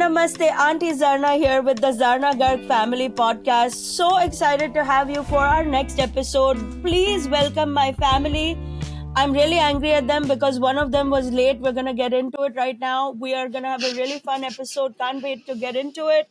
Namaste, Auntie Zarna here with the Zarna Garg Family Podcast. So excited to have you for our next episode. Please welcome my family. I'm really angry at them because one of them was late. We're going to get into it right now. We are going to have a really fun episode. Can't wait to get into it.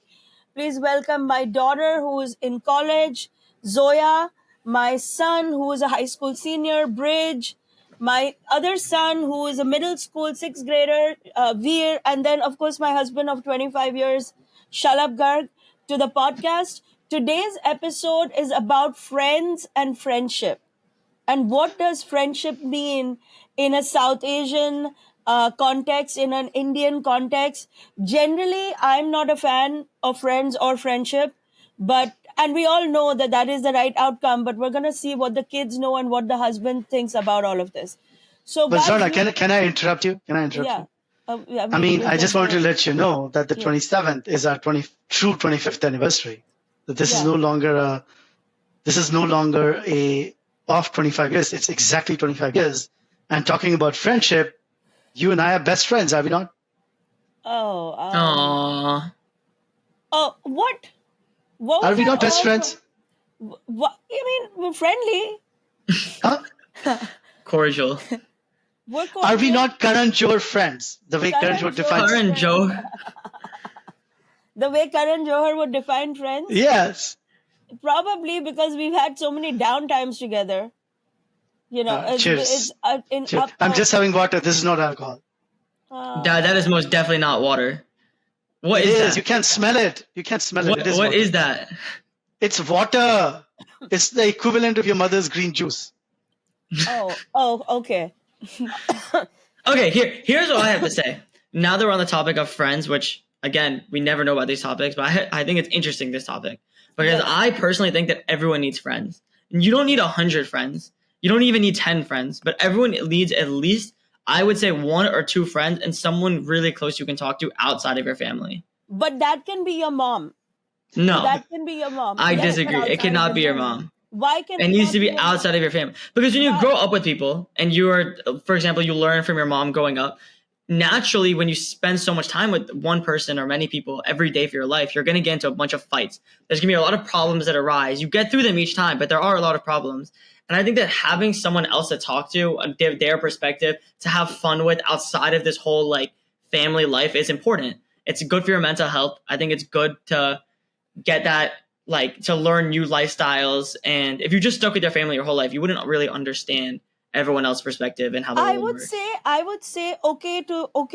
Please welcome my daughter who is in college, Zoya, my son who is a high school senior, Bridge, my other son who is a middle school sixth grader, Veer, and then of course my husband of 25 years, Shalab Garg, to the podcast. Today's episode is about friends and friendship. And what does friendship mean in a South Asian context, in an Indian context? Generally, I'm not a fan of friends or friendship, and we all know that that is the right outcome, but we're going to see what the kids know and what the husband thinks about all of this. So, But guys, Zarna, can I interrupt you? Can I interrupt yeah. you? I just wanted to let you know that the 27th is our true 25th anniversary. That this is no longer a off 25 years. It's exactly 25 years. And talking about friendship, you and I are best friends, are we not? Aww. What? Are we not best friends? What? You mean we're friendly? Huh? Cordial. We're cordial. Are we not Karan Johar friends? The way Karan Johar defines Karan Johar. The way Karan Johar would define friends? Yes. Probably because we've had so many downtimes together. You know, cheers. Cheers. I'm just having water. This is not alcohol. That is most definitely not water. What is that? You can't smell it. You can't smell it. What is that? It's water. It's the equivalent of your mother's green juice. Okay. Okay, here's what I have to say. Now that we're on the topic of friends, which, again, we never know about these topics, but I think it's interesting, this topic. Because I personally think that everyone needs friends. And you don't need 100 friends. You don't even need 10 friends. But everyone needs at least, I would say, 1 or 2 friends and someone really close you can talk to outside of your family. But that can be your mom. No. That can be your mom. I disagree. It cannot be your mom. Why can it needs to be outside of your family? Because when you grow up with people and you are, for example, you learn from your mom growing up, naturally, when you spend so much time with one person or many people every day for your life, you're going to get into a bunch of fights. There's going to be a lot of problems that arise. You get through them each time, but there are a lot of problems. And I think that having someone else to talk to, give their perspective, to have fun with outside of this whole like family life is important. It's good for your mental health. I think it's good to get that, like, to learn new lifestyles. And if you just stuck with your family your whole life, you wouldn't really understand everyone else's perspective and how the world works. I would say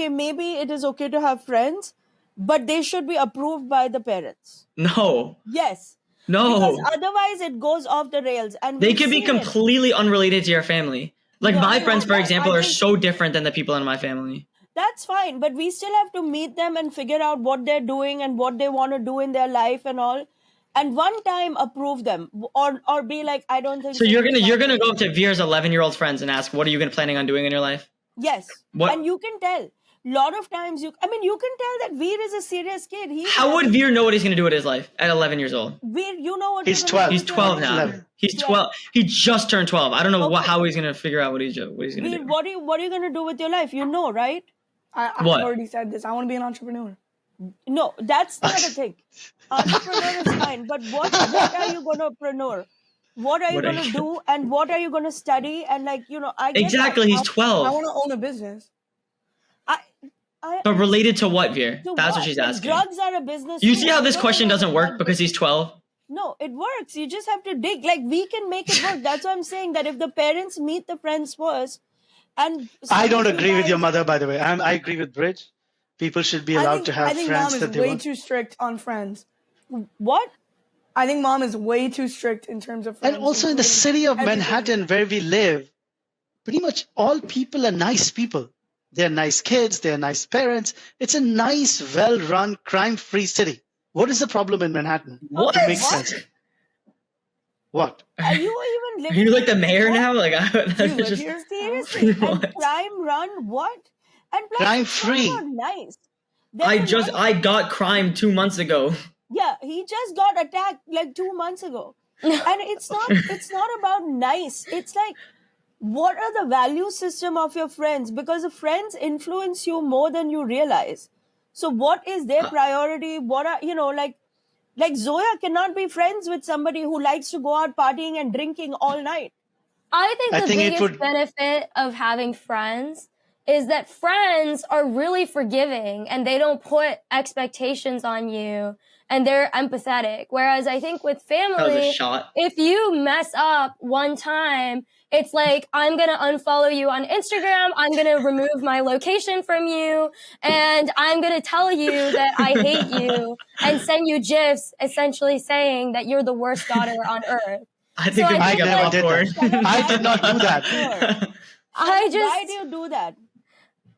maybe it is okay to have friends, but they should be approved by the parents. No. Yes. No. Because otherwise it goes off the rails. And they could be completely unrelated to your family. Like my friends, for example, are so different than the people in my family. That's fine, but we still have to meet them and figure out what they're doing and what they want to do in their life and all. And one time approve them or be like, I don't think so. You're gonna go up to Veer's 11-year-old friends and ask, what are you planning on doing in your life? Yes. What? And you can tell. Lot of times you can tell that Veer is a serious kid. How would Veer know what he's gonna do with his life at 11 years old? Veer, you know what he's 12. He's 12 now. 11. He's 12. He just turned 12. I don't know how he's gonna figure out what he's gonna Veer, do. what are you gonna do with your life? You know, right? I've already said this. I want to be an entrepreneur. No, that's not a thing. Entrepreneur is fine, but what are you going to preneur? What are you going to do, and what are you going to study? And I get exactly. He's 12. I want to own a business. But related to what, Veer? That's what she's Like, asking. drugs are a business. You see how this question doesn't work because he's 12? No, it works. You just have to dig. Like, we can make it work. That's why I'm saying that if the parents meet the friends first, and I don't agree with your mother, by the way. I agree with Bridge. People should be allowed to have friends. I think mom is way too strict on friends. What? I think mom is way too strict in terms of friends. And also in the city of Manhattan where we live, pretty much all people are nice people. They're nice kids. They're nice parents. It's a nice, well-run, crime-free city. What is the problem in Manhattan? What? To make sense. What? Are you even living? Are you like the mayor now? Like, Do you live here? Seriously? And crime run what? And plus, Crime free. Nice. I got crime 2 months ago. Yeah, he just got attacked like 2 months ago. And it's not about nice. It's like, what are the value system of your friends? Because the friends influence you more than you realize. So what is their priority? What are, like Zoya cannot be friends with somebody who likes to go out partying and drinking all night. I think I the think it biggest would- benefit of having friends is that friends are really forgiving and they don't put expectations on you and they're empathetic. Whereas I think with That was a family, shot. if you mess up one time, it's like, I'm going to unfollow you on Instagram. I'm going to remove my location from you. And I'm going to tell you that I hate you and send you GIFs essentially saying that you're the worst daughter on earth. I think So we I might think, get like- popcorn. I did not do that. I Why just, do you do that?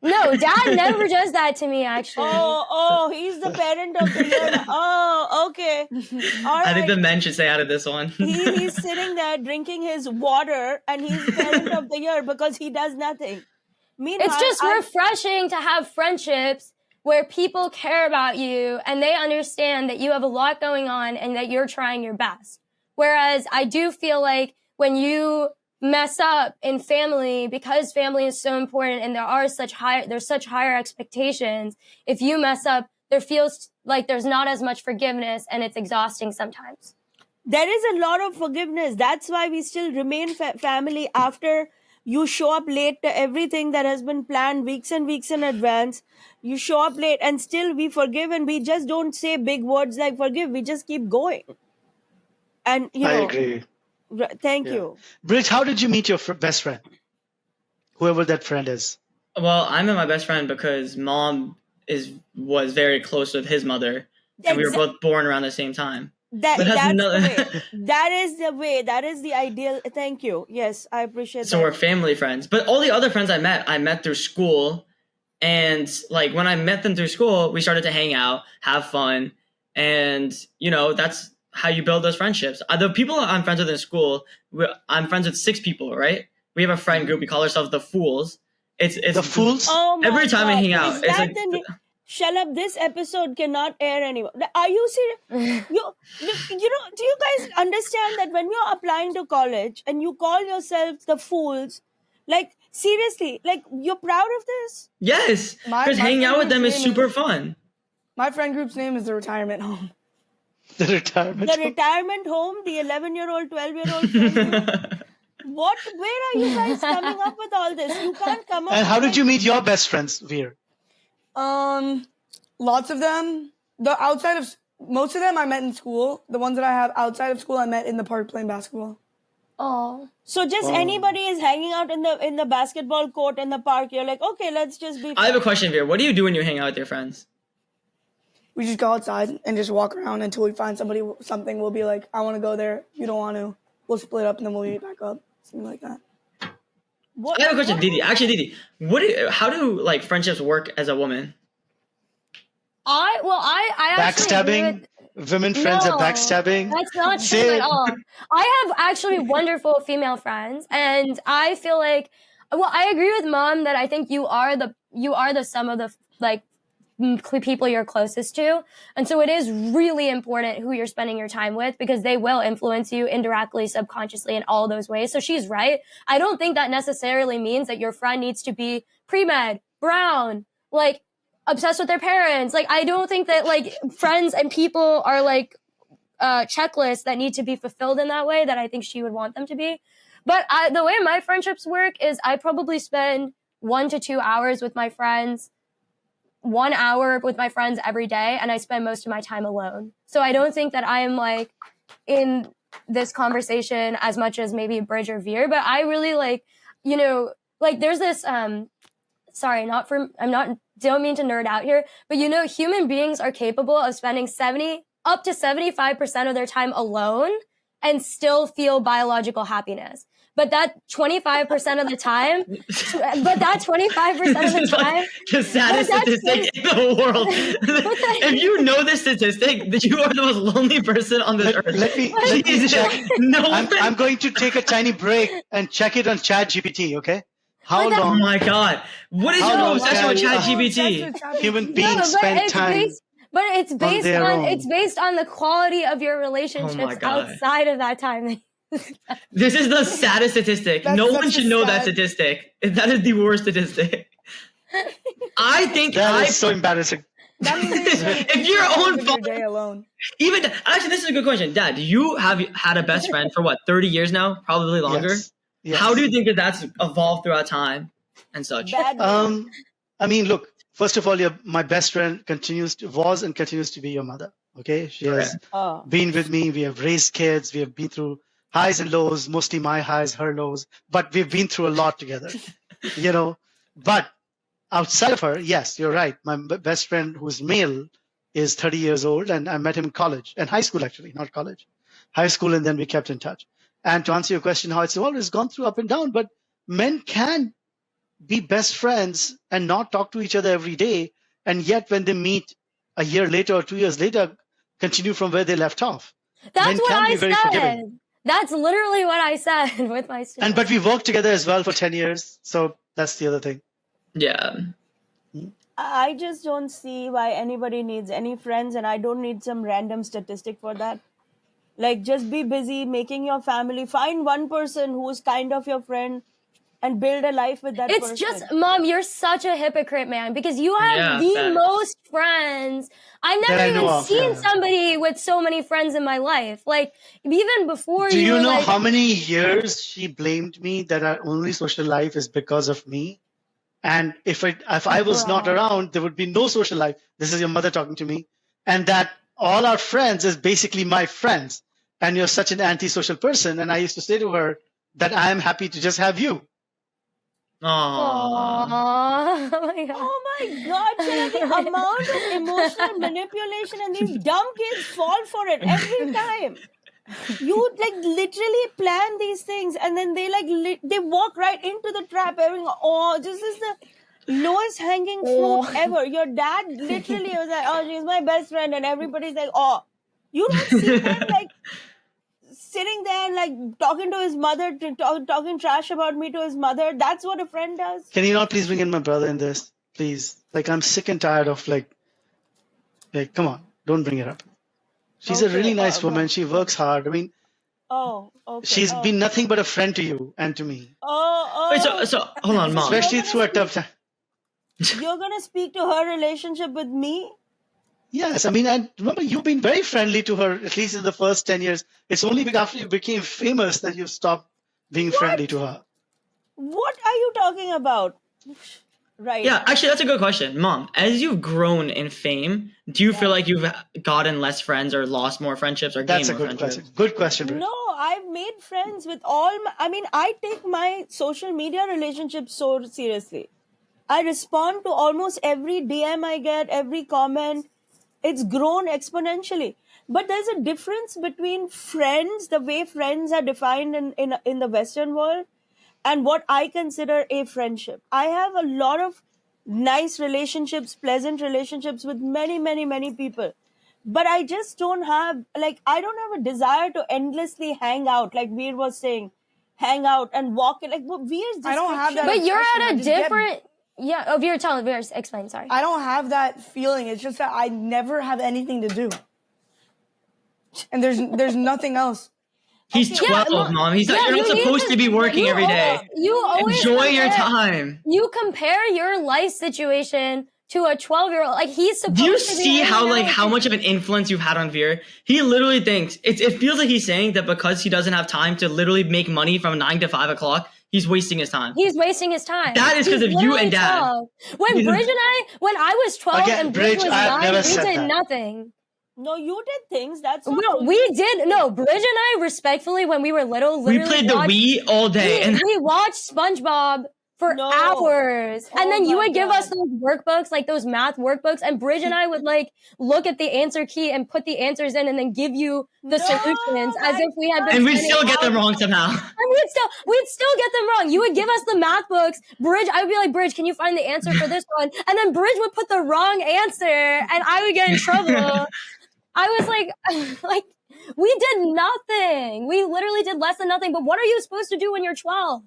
no, dad never does that to me, actually. Oh, he's the parent of the year. Oh, okay. All I think right. the men should stay out of this one. He's sitting there drinking his water and he's parent of the year because he does nothing. Meanwhile, It's just refreshing to have friendships where people care about you and they understand that you have a lot going on and that you're trying your best. Whereas I do feel like when you mess up in family, because family is so important and there's such higher expectations, if you mess up, there feels like there's not as much forgiveness and it's exhausting sometimes. there is a lot of forgiveness. That's why we still remain family after you show up late to everything that has been planned weeks and weeks in advance. You show up late and still we forgive, and we just don't say big words like forgive. We just keep going. And, I agree. Thank Yeah. you. Bridge, how did you meet your best friend? Whoever that friend is. Well, I met my best friend because mom was very close with his mother, and we were both born around the same time. But that's That's another- the way. That is the way. That is the ideal. Thank you. Yes, I appreciate So that. we're family friends. But all the other friends I met through school. And like when I met them through school, we started to hang out, have fun. And, that's how you build those friendships. The people I'm friends with in school, I'm friends with 6 people, right? We have a friend group. We call ourselves the Fools. It's The Fools? Oh my Every time I God. hang out, Is it's that like- shut up, this episode cannot air anymore. Are you serious? Do you guys understand that when you're applying to college and you call yourselves the Fools, like seriously, like you're proud of this? Yes, My- because my hanging out with them is friend's name super fun. My friend group's name is the Retirement Home. The retirement. The retirement home, the 11-year-old, 12-year-old. Where are you guys coming up with all this? You can't come up And how with did you meet your best friends, Veer? Lots of them. Most of them I met in school. The ones that I have outside of school, I met in the park playing basketball. Oh, So just anybody is hanging out in the basketball court in the park, you're like, okay, let's just be I have a question, Veer. What do you do when you hang out with your friends? We just go outside and just walk around until we find something. We'll be like, I want to go there. You don't want to. We'll split up and then we'll meet back up. Something like that. What, I have a question, Didi. Actually, Didi, how do like friendships work as a woman? I actually agree Backstabbing? with, Women friends are No, backstabbing? That's not true Say- at all. I have actually wonderful female friends, and I feel like, I agree with Mom that I think you are the sum of the like people you're closest to, and so it is really important who you're spending your time with because they will influence you indirectly, subconsciously, in all those ways. So she's right. I don't think that necessarily means that your friend needs to be pre-med, brown, like obsessed with their parents. Like, I don't think that like friends and people are like checklists that need to be fulfilled in that way that I think she would want them to be. But the way my friendships work is I probably spend 1 to 2 hours with my friends, 1 hour with my friends every day, and I spend most of my time alone. So I don't think that I am like in this conversation as much as maybe Bridge or Veer, but I really like, there's this don't mean to nerd out here, but human beings are capable of spending up to 75% of their time alone and still feel biological happiness. But that 25% of the time, The saddest statistic in the world. If you know this statistic, that you are the most lonely person on this earth. Let me check. No, I'm going to take a tiny break and check it on ChatGPT, okay? How But that- Oh long my god! What is How your long obsession with can- ChatGPT? human beings spend time? But it's based their on own. it's based on the quality of your relationships God. outside of that time. This is the saddest statistic. That's No such one a should know that sad- statistic. That is the worst statistic. I think That is so embarrassing. That means that If your own your father, day alone. even actually, this is a good question, Dad. You have had a best friend for what, 30 years now, probably longer. Yes. How do you think that that's evolved throughout time and such? Bad. I mean, look. First of all, my best friend was and continues to be your mother. Okay, she has Oh. been with me. We have raised kids. We have been through highs and lows. Mostly my highs, her lows. But we've been through a lot together. But outside of her, yes, you're right. My best friend, who's male, is 30 years old, and I met him in college and high school, actually, not college, high school, and then we kept in touch. And to answer your question, how it's always gone through up and down, but men can be best friends and not talk to each other every day, and yet when they meet a year later or 2 years later, continue from where they left off. That's Men what can I be very said. forgiving. That's literally what I said with my students. But we worked together as well for 10 years, so that's the other thing. Yeah. I just don't see why anybody needs any friends, and I don't need some random statistic for that. Like, just be busy making your family. Find one person who's kind of your friend and build a life with that It's person. just, Mom, you're such a hypocrite, man, because you have the facts. most friends. I've That I never know even of, seen yeah. somebody with so many friends in my life. Like, even before Do you were know like, how many years she blamed me that our only social life is because of me? And if I was not around, there would be no social life. This is your mother talking to me. And that all our friends is basically my friends. And you're such an antisocial person. And I used to say to her that I am happy to just have you. Aww. Aww. Oh my God. Oh my God, Shanna, the amount of emotional manipulation, and these dumb kids fall for it every time. You like literally plan these things, and then they they walk right into the trap. Oh, this is the lowest hanging fruit ever. Your dad literally was like, "Oh, she's my best friend," and everybody's like, "Oh." You don't see them like sitting there and like talking to his mother, talking trash about me to his mother. That's what a friend does. Can you not please bring in my brother in this? Please. Like, I'm sick and tired of like, come on, don't bring her up. She's a really nice woman. She works hard. I mean, okay. she's been nothing but a friend to you and to me. Wait, so hold on, Mom. Especially through a tough time. You're gonna speak to her relationship with me? Yes, I mean, and remember, you've been very friendly to her, at least in the first 10 years. It's only after you became famous that you stopped being friendly to her. What are you talking about? Right. Yeah, actually, that's a good question. Mom, as you've grown in fame, do you feel like you've gotten less friends or lost more friendships or gained That's a more good friendships? question. Good question, Bridge. No, I've made friends with I take my social media relationships so seriously. I respond to almost every DM I get, every comment. It's grown exponentially. But there's a difference between friends, the way friends are defined in the Western world, and what I consider a friendship. I have a lot of nice relationships, pleasant relationships with many, many, many people. But I just don't have, I don't have a desire to endlessly hang out, like Veer was saying, hang out and walk. Like, Veer's I don't have that. But you're obsession. I at a just get- different. Yeah. Oh, Veer, tell Veer, explain. Sorry. I don't have that feeling. It's just that I never have anything to do, and there's nothing else. He's Okay. 12, Yeah, Mom. He's not, yeah, you're not you need supposed to be working every day. You always Enjoy your compare- time. You compare your life situation to a 12-year-old. Like, he's supposed Do you to be see how hanging out how with much of an influence you've had on Veer? He literally thinks it feels like he's saying that because he doesn't have time to literally make money from 9 to 5 o'clock, he's wasting his time. He's wasting his time. That is 'cause He's of you literally and Dad. 12. When You know- Bridge and when I was 12 Again, and Bridge Bridge, was I have 9, never we said did that. nothing. No, you did things. That's not No, true. we did. No, Bridge and I, respectfully, when we were little, We literally played the watched, Wii all day, and we watched SpongeBob for No. hours. And Oh then you my would give us God. those workbooks, like those math workbooks, and Bridge and I would like look at the answer key and put the answers in and then give you the No, solutions as my if we had been and we'd spending still get them hours- wrong somehow. And we'd still get them wrong. You would give us the math books. Bridge, I would be like, Bridge, can you find the answer for this one? And then Bridge would put the wrong answer and I would get in trouble. I was like, we did nothing. We literally did less than nothing. But what are you supposed to do when you're 12?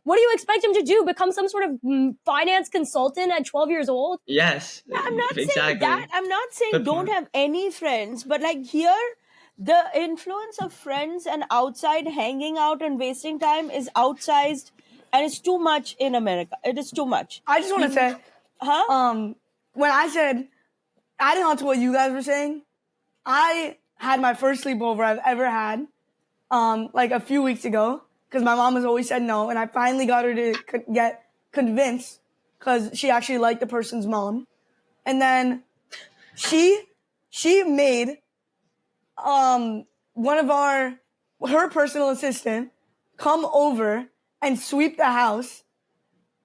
What do you expect him to do? Become some sort of finance consultant at 12 years old? Yes, I'm not saying exactly. that. I'm not saying Good don't point. have any friends, but like here, the influence of friends and outside hanging out and wasting time is outsized, and it's too much in America. It is too much. I just want to say, Huh? when I said adding on to what you guys were saying, I had my first sleepover I've ever had, like a few weeks ago, because my mom has always said no, and I finally got her to get convinced, because she actually liked the person's mom, and then she made one of her personal assistant come over and sweep the house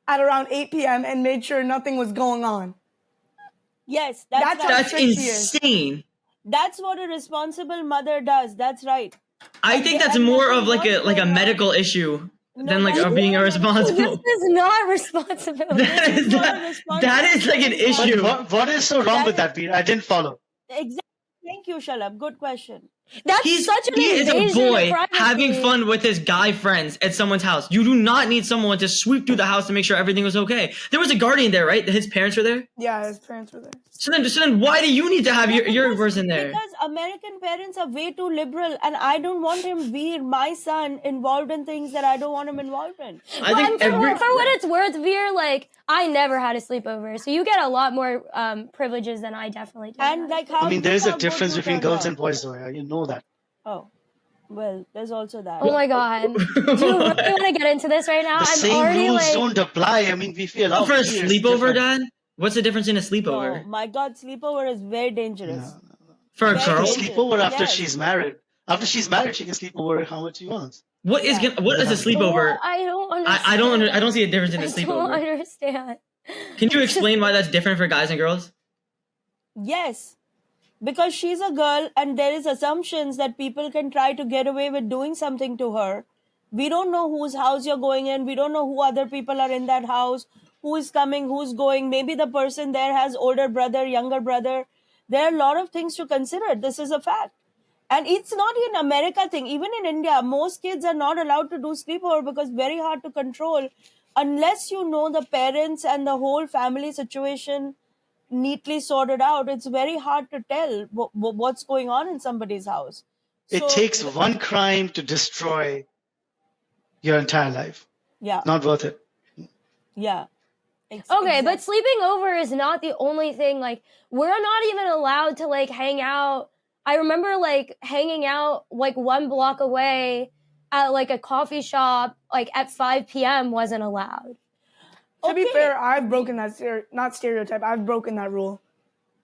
at around 8 p.m. and made sure nothing was going on. Yes, That's right. That's strict she is. insane. That's what a responsible mother does. That's right. I think that's more of like a medical issue than like that's being not irresponsible. This is not responsibility. That is like an issue. What is so wrong with that, Peter? I didn't follow. Exactly. Thank you, Shalab. Good question. That's such an He is a invasion of boy privacy. having fun with his guy friends at someone's house. You do not need someone to sweep through the house to make sure everything was okay. There was a guardian there, right? His parents were there. Yeah, his parents were there. So then why do you need to have your person there? Because American parents are way too liberal, and I don't want my son, involved in things that I don't want him involved in. I think for what it's worth, Veer, like, I never had a sleepover, so you get a lot more privileges than I definitely did. And like how I mean, there is a difference would you between turn girls out? and boys, though. Yeah? You know that. Oh, well, there's also that. Oh my god. Do you really want to get into this right now? The same rules don't apply. I mean, we feel For a peers sleepover, different. Dad? What's the difference in a sleepover? Oh my God, sleepover is very dangerous. For a Very girl? dangerous. Sleep over after Yes. she's married. After she's married, she can sleep over how much she wants. What is a sleepover? I don't understand. I don't see a difference in a I don't sleepover. understand. Can you explain why that's different for guys and girls? Yes, because she's a girl and there is assumptions that people can try to get away with doing something to her. We don't know whose house you're going in. We don't know who other people are in that house, who is coming, who's going. Maybe the person there has older brother, younger brother. There are a lot of things to consider. This is a fact. And it's not an America thing. Even in India, most kids are not allowed to do sleepover because very hard to control unless you know the parents and the whole family situation neatly sorted out. It's very hard to tell what's going on in somebody's house. It So, takes one crime to destroy your entire life. yeah, Not worth it. yeah. Okay, but sleeping over is not the only thing. Like, we're not even allowed to, like, hang out. I remember, like, hanging out, like, 1 block away at, like, a coffee shop, like, at 5 p.m. wasn't allowed. To be fair, I've broken that not stereotype. I've broken that rule.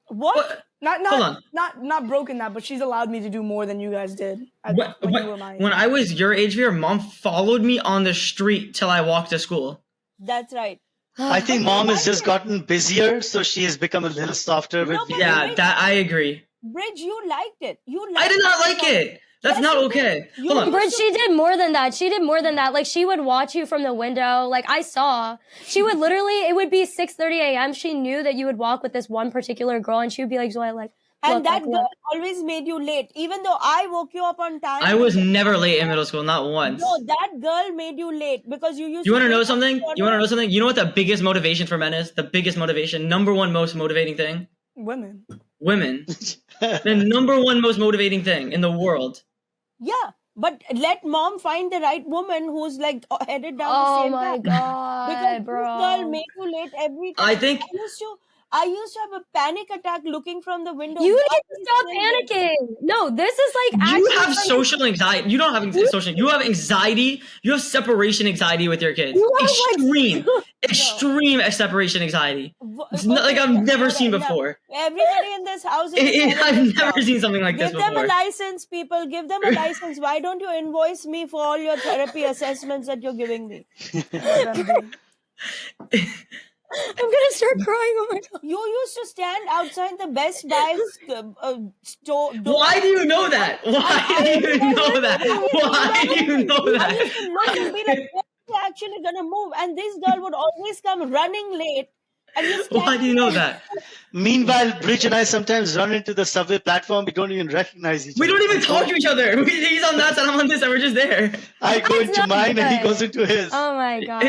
What? Hold on. Not broken that, but she's allowed me to do more than you guys did. When I was your age, Veer, Mom followed me on the street till I walked to school. That's right. I think mom has just gotten busier, so she has become a little softer. No, With but Yeah, that I agree. Bridge, you liked it. I did not like it. That's Yes, not you did. okay. You Hold on. But she did more than that. She did more than that. Like, she would watch you from the window. Like, I saw. She would literally, it would be 6:30 a.m. She knew that you would walk with this one particular girl, and she would be like, Zoya, like, And look, that like, girl look. always made you late. Even though I woke you up on time. I was never late in middle school, not once. No, that girl made you late because you used You want to know wake up something? before You want to her. know something? You know what the biggest motivation for men is? The biggest motivation, number one most motivating thing? women. Women. The number one most motivating thing in the world. Yeah, but let mom find the right woman who's like headed down the Oh same my path. god, Because this girl bro. made you late every time. I think I used to have a panic attack looking from the window. You Why need to is stop she late? panicking. No, this is like you actually have like- social anxiety. You don't have social. You have anxiety. You have separation anxiety with your kids. You have, like- Extreme, extreme separation anxiety. It's not like I've Okay, never alright, seen now, before. Everybody in this house is I've never seen something like this Give them before. a license, people. Give them a license. Why don't you invoice me for all your therapy assessments that you're giving me? I'm gonna start crying. Oh my god. You used to stand outside the Best Buy store. Why do you know that? Why do you know that? Why do you know I that? used to look and be like, when are you actually gonna move? And this girl would always come running late. And you Why do you know that? Meanwhile, Bridge and I sometimes run into the subway platform. We don't even recognize each We other. don't even talk to each other. He's on that side, I'm on this side. We're just there. I go That's into not mine and he good. goes into his. Oh my god.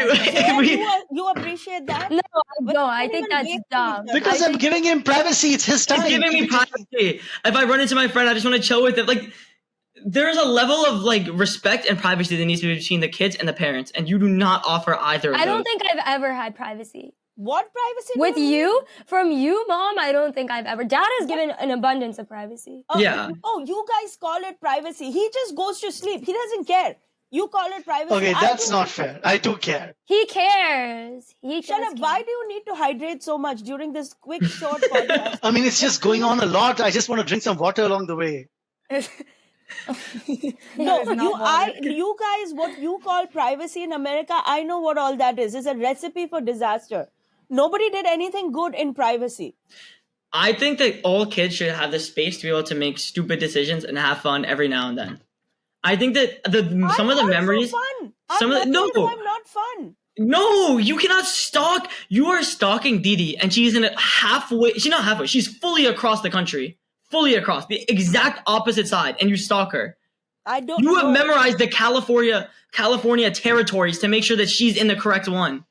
You appreciate that? No, I don't. I think that's dumb. Because I'm giving him privacy. It's his time. He's giving me privacy. If I run into my friend, I just want to chill with him. Like, there's a level of like respect and privacy that needs to be between the kids and the parents, and you do not offer either of I those. don't think I've ever had privacy. What privacy? With do you you, need? from you, Mom, I don't think I've ever. Dad has given an abundance of privacy. Oh, Yeah. Oh, you guys call it privacy. He just goes to sleep. He doesn't care. You call it privacy. Okay, I that's do. not fair. I do care. He cares. He Shut does up. care. Why do you need to hydrate so much during this quick, short podcast? I mean, it's just going on a lot. I just want to drink some water along the way. No, That is not water. you guys, what you call privacy in America, I know what all that is. It's a recipe for disaster. Nobody did anything good in privacy. I think that all kids should have the space to be able to make stupid decisions and have fun every now and then. I think that some of the I'm not memories. so fun. some of the- no. I'm not fun. No, you cannot stalk. You are stalking Didi, and she's in a halfway. She's not halfway. She's fully across the country, fully across the exact opposite side, and you stalk her. I don't. You have know. memorized the California territories to make sure that she's in the correct one.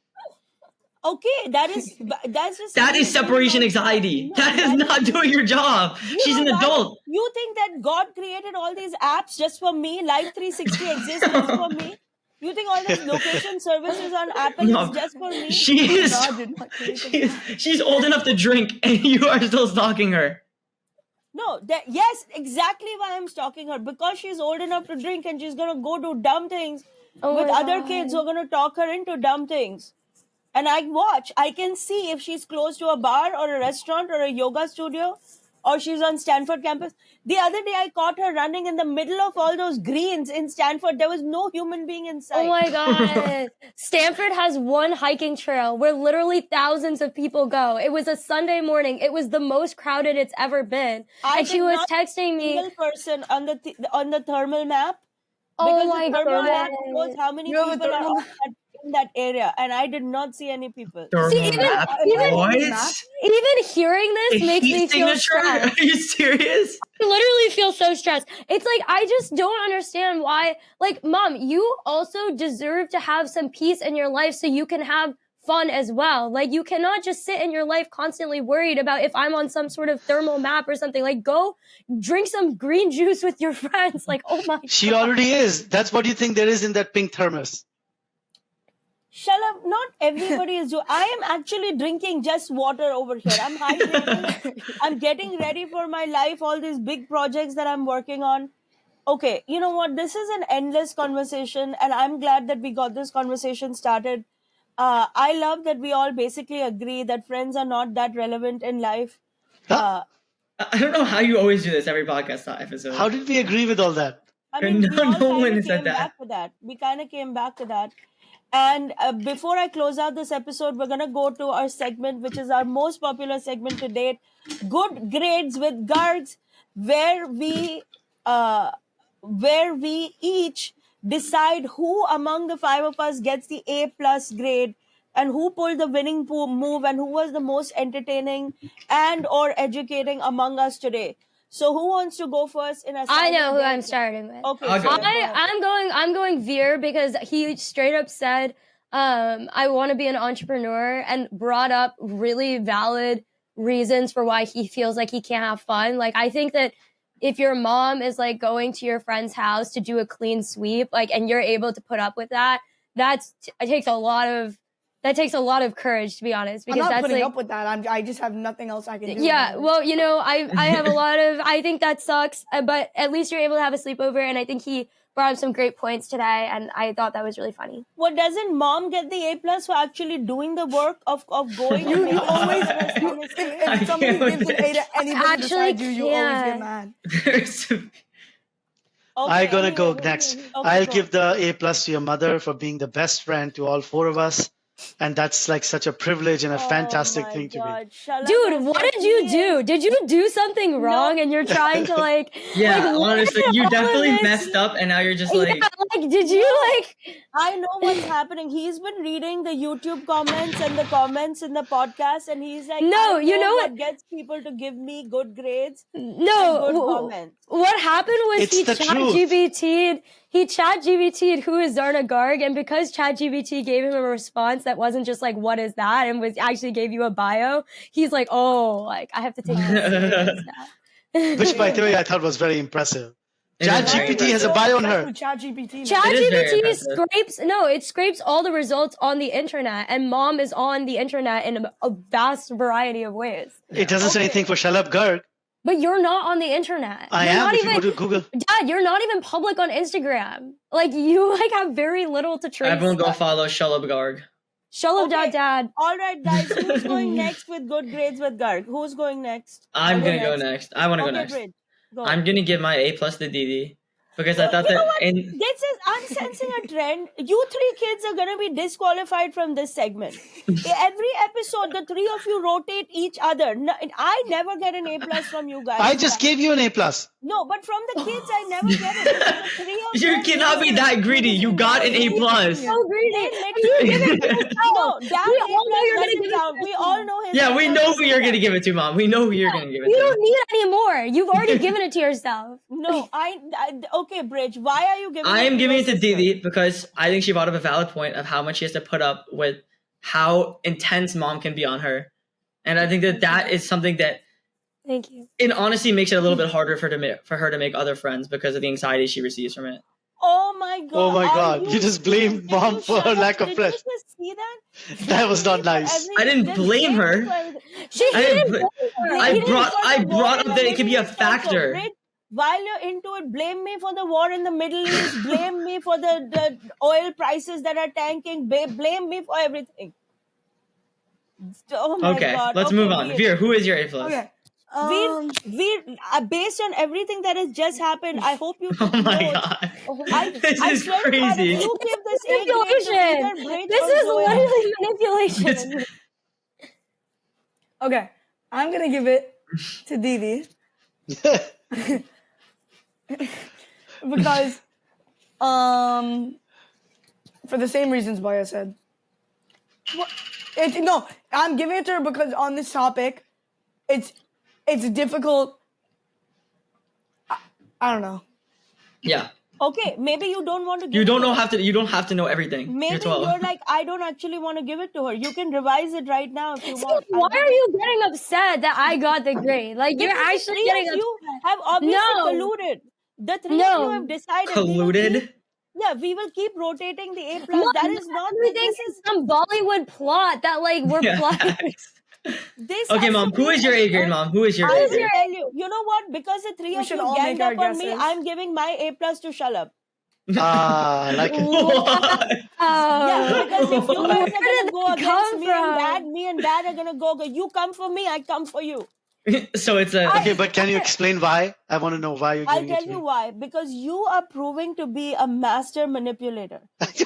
Okay, that's just That is separation anxiety. That is not doing your job. You She's know an why? adult. You think that God created all these apps just for me? Life 360 exists just for me? You think all these location services on Apple No. is just for me? She is. God did not create them. She's old enough to drink, and you are still stalking her. No, yes, exactly why I'm stalking her. Because she's old enough to drink and she's gonna go do dumb things Oh with my other God. kids who are gonna talk her into dumb things. And I can see if she's close to a bar or a restaurant or a yoga studio or she's on Stanford campus. The other day I caught her running in the middle of all those greens in Stanford. There was no human being in sight. Oh my God. Stanford has one hiking trail where literally thousands of people go. It was a Sunday morning. It was the most crowded it's ever been. And she did was not texting me. Single person on the thermal map. Oh Because my the thermal map God. shows how many You have a people are thermal in that area, and I did not see any people. See, even What? hearing this A makes heat me feel signature? stressed. Are you serious? I literally feel so stressed. It's like, I just don't understand why. Like, Mom, you also deserve to have some peace in your life so you can have fun as well. Like, you cannot just sit in your life constantly worried about if I'm on some sort of thermal map or something. Like, go drink some green juice with your friends. Like, oh my She God. already is. That's what you think there is in that pink thermos. Shut up. Not everybody is doing. I am actually drinking just water over here. I'm hydrating. I'm getting ready for my life, all these big projects that I'm working on. Okay, you know what? This is an endless conversation, and I'm glad that we got this conversation started. I love that we all basically agree that friends are not that relevant in life. Huh? I don't know how you always do this every podcast episode. How did we agree with all that? I mean, we No- all no kind one of said came that. back to that. We kind of came back to that. And before I close out this episode, we're going to go to our segment, which is our most popular segment to date, Good Grades with Gargs, where we each decide who among the five of us gets the A+ grade and who pulled the winning move and who was the most entertaining and or educating among us today. So who wants to go first in a I know who silent I'm dance? starting with. Okay, Okay. so go ahead. I'm going Veer because he straight up said, I want to be an entrepreneur and brought up really valid reasons for why he feels like he can't have fun. Like, I think that if your mom is like going to your friend's house to do a clean sweep, like, and you're able to put up with that, it takes a lot of courage, to be honest, I'm because not that's putting like, up with that. I just have nothing else I can do. yeah, well, you know, I have a lot of, I think that sucks, but at least you're able to have a sleepover, and I think he brought up some great points today, and I thought that was really funny. What, doesn't mom get the A+ for actually doing the work of going? You and always, making you, us I if somebody can't gives an A to anybody Actually besides you, you always get can't. mad. Okay, I'm gonna go anyway, next. okay, I'll go. give the A+ to your mother for being the best friend to all four of us. And that's like such a privilege and a fantastic thing to be. Dude, what did you do? Did you do something wrong and you're trying to like Yeah, like, honestly, limit you all of definitely this? messed up, and now you're just Yeah, like, like did you like I know what's happening. He's been reading the YouTube comments and the comments in the podcast, and he's like, No, I you know what what? gets people to give me good grades and No, good comments. what happened was It's he the chat truth. GBT'd who is Zarna Garg, and because ChatGPT gave him a response that wasn't just like what is that and was actually gave you a bio, he's like, oh, like I have to take this serious now. Which, by the way, I thought was very impressive. It is Chat very GPT has a impressive. bio on her. ChatGPT. ChatGPT It is very impressive. it scrapes all the results on the internet, and mom is on the internet in a vast variety of ways. It doesn't say Okay. anything for Shalab Garg. But you're not on the internet. I You're am. not If you even, go to Google. Dad, you're not even public on Instagram. Like you have very little to trace. Everyone go follow Shalab Garg. Shalom, Okay. Dad. All right, guys. Who's going next with good grades with Garg? Who's going next? I'm I'll gonna go next. I want to go Okay, next. Bridge, go. I'm gonna give my A+ to Didi because I thought You know that what? in I'm sensing a trend. You three kids are gonna be disqualified from this segment. Every episode, the three of you rotate each other. I never get an A+ from you guys. I just gave you an A+. No, but from the kids, I never get it. Because the three of you them cannot be that greedy. You got an A+. So greedy. No, that We all know you're A+ gonna doesn't give it count. to We us. all know his. Yeah, we A+ know who you're doesn't gonna give it to, Mom. We know who you're gonna give it You to. don't need any more. You've already given it to yourself. No, okay, Bridge. Why are you giving? I am giving your it to sister? Didi because I think she brought up a valid point of how much she has to put up with how intense mom can be on her. And I think that is something that Thank you. it honestly makes it a little bit harder for her to make other friends because of the anxiety she receives from it. Oh my god! Oh my Are God, you just blamed did mom you for shut her up? lack of Did friends. you just see that? That was not For nice. everything. I didn't Just blame her. for everything. She I didn't didn't blame her. I Blame me brought- for the I war brought in up the that it could be a Middle East also. factor. Bridge, while you're into it, blame me for the war in the Middle East. Blame me for the oil prices that are tanking. Blame me for everything. Oh my Okay, god! let's Okay, move on. Veer. Veer, who is your A+? Okay. Veer, based on everything that has just happened, I hope you Oh took my notes. god. I This is swear to God, if crazy. you give this A grade to Manipulation. either Bridge This or is Zoya, literally manipulation. Okay. I'm gonna give it to Didi because for the same reasons Baya said. No, I'm giving it to her because on this topic, it's difficult. I don't know. Yeah. okay, maybe you don't want to give You it don't to know her. you don't have to know everything. Maybe You're 12. you're like, I don't actually want to give it to her. You can revise it right now if you want. Why are you getting upset that I got the grade? Like you're Because the actually three getting of upset. you have obviously No. colluded. The three of No. you have decided. we will Colluded? keep- Yeah, we will keep rotating the A+. Mom, That is not. everything This is is some Bollywood plot that like we're Yeah. plotting. this. Okay, has Mom, to who be is your A grade, Mom? Who is your I A will grade? tell you. You know what? Because the three We of should you all ganged make our up on me, guesses. I'm giving my A+ to Shalab. I like it. What? Yeah, because if you guys are Where did gonna go that against come from? me and Dad are gonna go. You come for me, I come for you. So it's a Okay, but can you explain why? I want to know why you're I'll giving it tell to you me. why. Because you are proving to be a master manipulator. You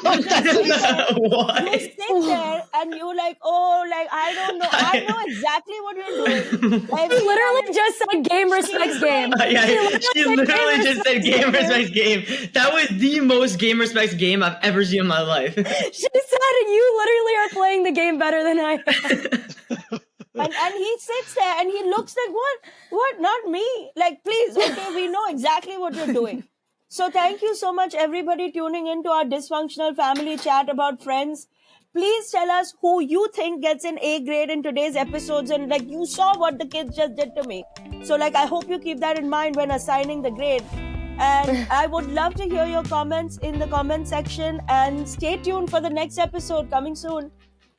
what? sit there and you're like, oh, like I don't know. I know exactly what you're doing. She literally just said game respects game. Yeah, she literally game just said game respects game. That was the most game respects game I've ever seen in my life. She said you literally are playing the game better than I am. And he sits there and he looks like, what? Not me. Like, please, okay, we know exactly what you're doing. So thank you so much, everybody tuning into our dysfunctional family chat about friends. Please tell us who you think gets an A grade in today's episodes. And like, you saw what the kids just did to me. So like, I hope you keep that in mind when assigning the grade. And I would love to hear your comments in the comment section. And stay tuned for the next episode coming soon.